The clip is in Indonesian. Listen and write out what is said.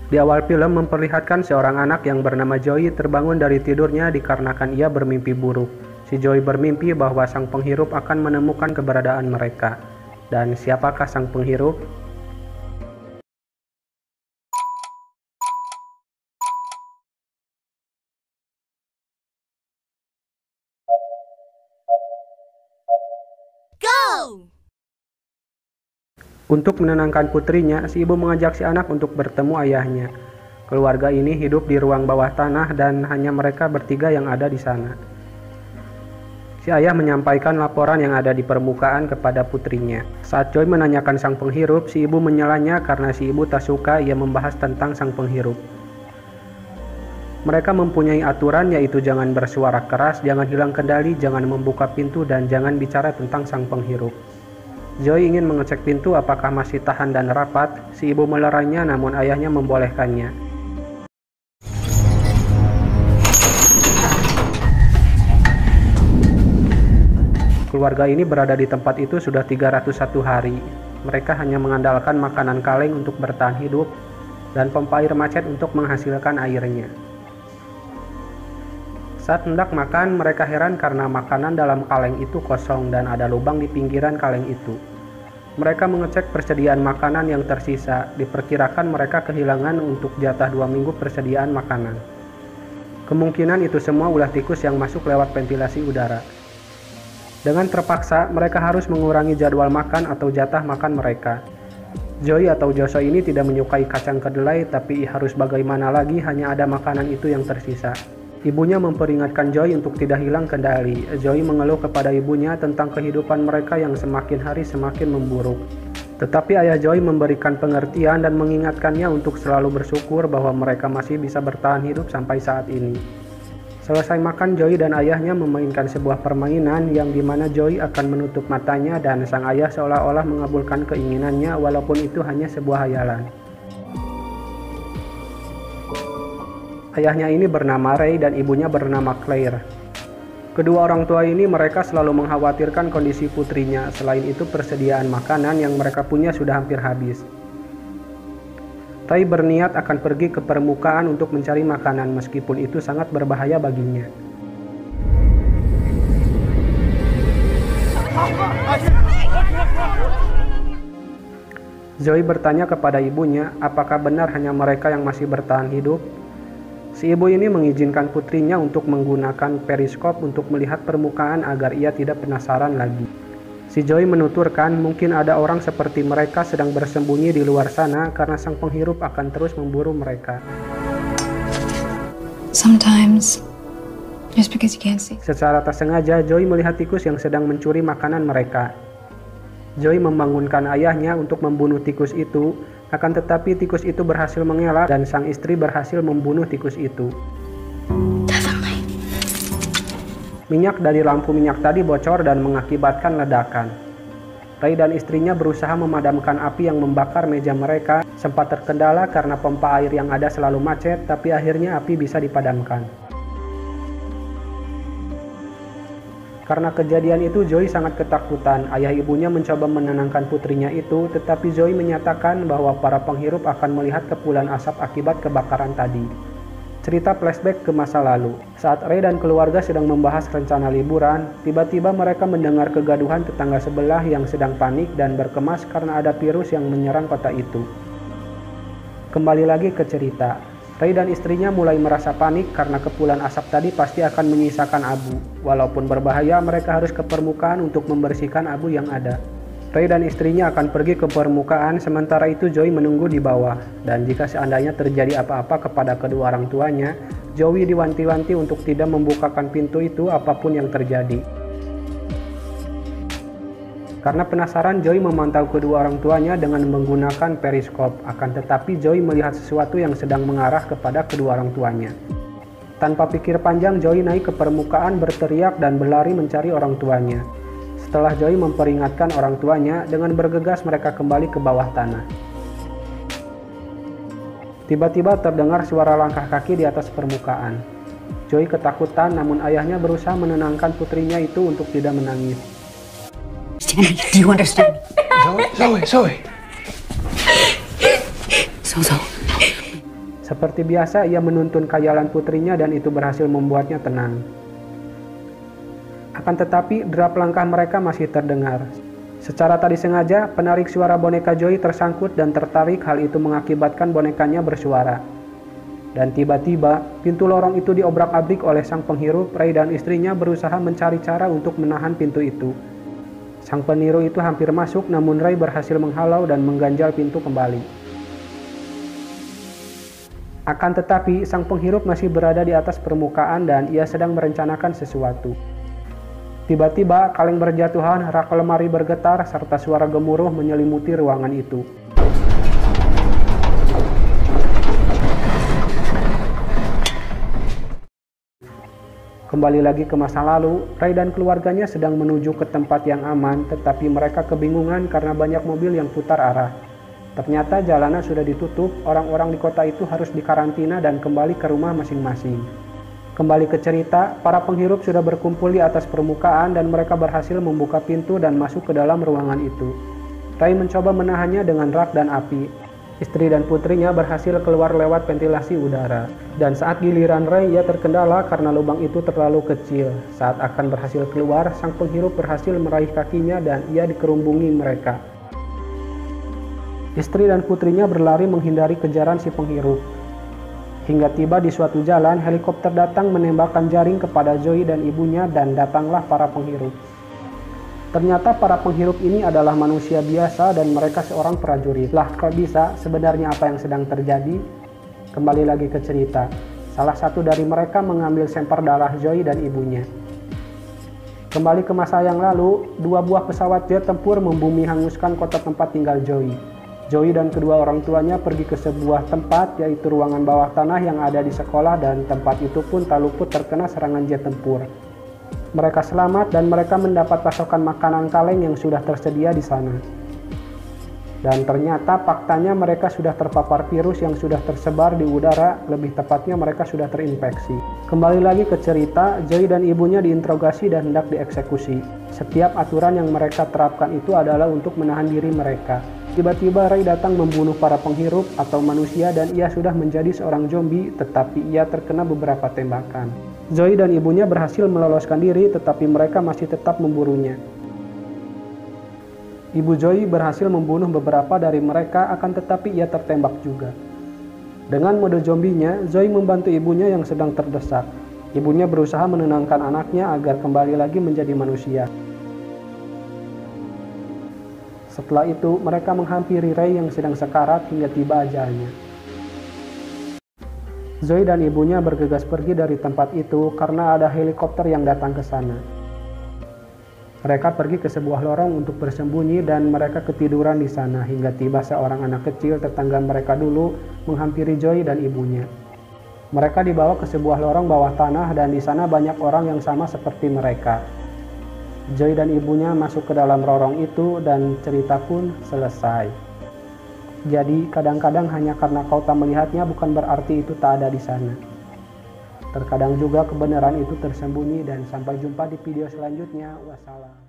Di awal film memperlihatkan seorang anak yang bernama Joey terbangun dari tidurnya dikarenakan ia bermimpi buruk. Si Joey bermimpi bahwa sang penghirup akan menemukan keberadaan mereka. Dan siapakah sang penghirup? Go! Untuk menenangkan putrinya, si ibu mengajak si anak untuk bertemu ayahnya. Keluarga ini hidup di ruang bawah tanah dan hanya mereka bertiga yang ada di sana. Si ayah menyampaikan laporan yang ada di permukaan kepada putrinya. Saat Joy menanyakan sang penghirup, si ibu menyalanya karena si ibu tak suka ia membahas tentang sang penghirup. Mereka mempunyai aturan yaitu jangan bersuara keras, jangan hilang kendali, jangan membuka pintu, dan jangan bicara tentang sang penghirup. Joy ingin mengecek pintu apakah masih tahan dan rapat. Si ibu melarangnya namun ayahnya membolehkannya. Keluarga ini berada di tempat itu sudah 301 hari. Mereka hanya mengandalkan makanan kaleng untuk bertahan hidup dan pompa air macet untuk menghasilkan airnya. Saat hendak makan, mereka heran karena makanan dalam kaleng itu kosong dan ada lubang di pinggiran kaleng itu. Mereka mengecek persediaan makanan yang tersisa. Diperkirakan mereka kehilangan untuk jatah 2 minggu persediaan makanan. Kemungkinan itu semua ulah tikus yang masuk lewat ventilasi udara. Dengan terpaksa, mereka harus mengurangi jadwal makan atau jatah makan mereka. Joy atau Joshua ini tidak menyukai kacang kedelai, tapi harus bagaimana lagi, hanya ada makanan itu yang tersisa. Ibunya memperingatkan Joy untuk tidak hilang kendali. Joy mengeluh kepada ibunya tentang kehidupan mereka yang semakin hari semakin memburuk. Tetapi ayah Joy memberikan pengertian dan mengingatkannya untuk selalu bersyukur bahwa mereka masih bisa bertahan hidup sampai saat ini. Selesai makan, Joy dan ayahnya memainkan sebuah permainan yang dimana Joy akan menutup matanya dan sang ayah seolah-olah mengabulkan keinginannya walaupun itu hanya sebuah hayalan. Ayahnya ini bernama Ray dan ibunya bernama Claire. Kedua orang tua ini mereka selalu mengkhawatirkan kondisi putrinya. Selain itu persediaan makanan yang mereka punya sudah hampir habis. Ray berniat akan pergi ke permukaan untuk mencari makanan meskipun itu sangat berbahaya baginya. Zoe bertanya kepada ibunya, apakah benar hanya mereka yang masih bertahan hidup? Si ibu ini mengizinkan putrinya untuk menggunakan periskop untuk melihat permukaan agar ia tidak penasaran lagi. Si Joy menuturkan mungkin ada orang seperti mereka sedang bersembunyi di luar sana karena sang penghirup akan terus memburu mereka. Sometimes, just because you can't see. Secara tak sengaja, Joy melihat tikus yang sedang mencuri makanan mereka. Joy membangunkan ayahnya untuk membunuh tikus itu, akan tetapi tikus itu berhasil mengelak dan sang istri berhasil membunuh tikus itu. Definitely. Minyak dari lampu minyak tadi bocor dan mengakibatkan ledakan. Ray dan istrinya berusaha memadamkan api yang membakar meja mereka, sempat terkendala karena pompa air yang ada selalu macet, tapi akhirnya api bisa dipadamkan. Karena kejadian itu, Joy sangat ketakutan. Ayah ibunya mencoba menenangkan putrinya itu, tetapi Joy menyatakan bahwa para penghirup akan melihat kepulan asap akibat kebakaran tadi. Cerita flashback ke masa lalu. Saat Ray dan keluarga sedang membahas rencana liburan, tiba-tiba mereka mendengar kegaduhan tetangga sebelah yang sedang panik dan berkemas karena ada virus yang menyerang kota itu. Kembali lagi ke cerita. Ray dan istrinya mulai merasa panik karena kepulan asap tadi pasti akan menyisakan abu. Walaupun berbahaya, mereka harus ke permukaan untuk membersihkan abu yang ada. Ray dan istrinya akan pergi ke permukaan, sementara itu Joy menunggu di bawah. Dan jika seandainya terjadi apa-apa kepada kedua orang tuanya, Joey diwanti-wanti untuk tidak membukakan pintu itu apapun yang terjadi. Karena penasaran, Joy memantau kedua orang tuanya dengan menggunakan periskop. Akan tetapi Joy melihat sesuatu yang sedang mengarah kepada kedua orang tuanya. Tanpa pikir panjang, Joy naik ke permukaan, berteriak dan berlari mencari orang tuanya. Setelah Joy memperingatkan orang tuanya, dengan bergegas mereka kembali ke bawah tanah. Tiba-tiba terdengar suara langkah kaki di atas permukaan. Joy ketakutan, namun ayahnya berusaha menenangkan putrinya itu untuk tidak menangis. Stanley, do you understand me? Zoe. So. Seperti biasa, ia menuntun khayalan putrinya dan itu berhasil membuatnya tenang. Akan tetapi, derap langkah mereka masih terdengar. Secara tak disengaja, penarik suara boneka Joey tersangkut dan tertarik. Hal itu mengakibatkan bonekanya bersuara. Dan tiba-tiba, pintu lorong itu diobrak-abrik oleh sang penghirup. Ray dan istrinya berusaha mencari cara untuk menahan pintu itu. Sang peniru itu hampir masuk, namun Ray berhasil menghalau dan mengganjal pintu kembali. Akan tetapi, sang penghirup masih berada di atas permukaan dan ia sedang merencanakan sesuatu. Tiba-tiba, kaleng berjatuhan, rak lemari bergetar, serta suara gemuruh menyelimuti ruangan itu. Kembali lagi ke masa lalu, Ray dan keluarganya sedang menuju ke tempat yang aman, tetapi mereka kebingungan karena banyak mobil yang putar arah. Ternyata jalanan sudah ditutup, orang-orang di kota itu harus dikarantina dan kembali ke rumah masing-masing. Kembali ke cerita, para penghirup sudah berkumpul di atas permukaan dan mereka berhasil membuka pintu dan masuk ke dalam ruangan itu. Ray mencoba menahannya dengan rak dan api. Istri dan putrinya berhasil keluar lewat ventilasi udara. Dan saat giliran Ray, ia terkendala karena lubang itu terlalu kecil. Saat akan berhasil keluar, sang penghirup berhasil meraih kakinya dan ia dikerubungi mereka. Istri dan putrinya berlari menghindari kejaran si penghirup. Hingga tiba di suatu jalan, helikopter datang menembakkan jaring kepada Joey dan ibunya dan datanglah para penghirup. Ternyata para penghirup ini adalah manusia biasa dan mereka seorang prajurit. Lah, kok bisa? Sebenarnya apa yang sedang terjadi? Kembali lagi ke cerita. Salah satu dari mereka mengambil semper darah Joey dan ibunya. Kembali ke masa yang lalu, 2 buah pesawat jet tempur membumi hanguskan kota tempat tinggal Joey. Joey dan kedua orang tuanya pergi ke sebuah tempat, yaitu ruangan bawah tanah yang ada di sekolah, dan tempat itu pun tak luput terkena serangan jet tempur. Mereka selamat dan mereka mendapat pasokan makanan kaleng yang sudah tersedia di sana. Dan ternyata faktanya mereka sudah terpapar virus yang sudah tersebar di udara, lebih tepatnya mereka sudah terinfeksi. Kembali lagi ke cerita, Joey dan ibunya diinterogasi dan hendak dieksekusi. Setiap aturan yang mereka terapkan itu adalah untuk menahan diri mereka. Tiba-tiba Ray datang membunuh para penghirup atau manusia dan ia sudah menjadi seorang zombie, tetapi ia terkena beberapa tembakan. Joey dan ibunya berhasil meloloskan diri, tetapi mereka masih tetap memburunya. Ibu Joey berhasil membunuh beberapa dari mereka, akan tetapi ia tertembak juga. Dengan mode zombinya, Joey membantu ibunya yang sedang terdesak. Ibunya berusaha menenangkan anaknya agar kembali lagi menjadi manusia. Setelah itu, mereka menghampiri Ray yang sedang sekarat hingga tiba ajalnya. Joey dan ibunya bergegas pergi dari tempat itu karena ada helikopter yang datang ke sana. Mereka pergi ke sebuah lorong untuk bersembunyi dan mereka ketiduran di sana hingga tiba seorang anak kecil tetangga mereka dulu menghampiri Joey dan ibunya. Mereka dibawa ke sebuah lorong bawah tanah dan di sana banyak orang yang sama seperti mereka. Joey dan ibunya masuk ke dalam lorong itu dan cerita pun selesai. Jadi kadang-kadang hanya karena kau tak melihatnya bukan berarti itu tak ada di sana. Terkadang juga kebenaran itu tersembunyi dan sampai jumpa di video selanjutnya. Wassalam.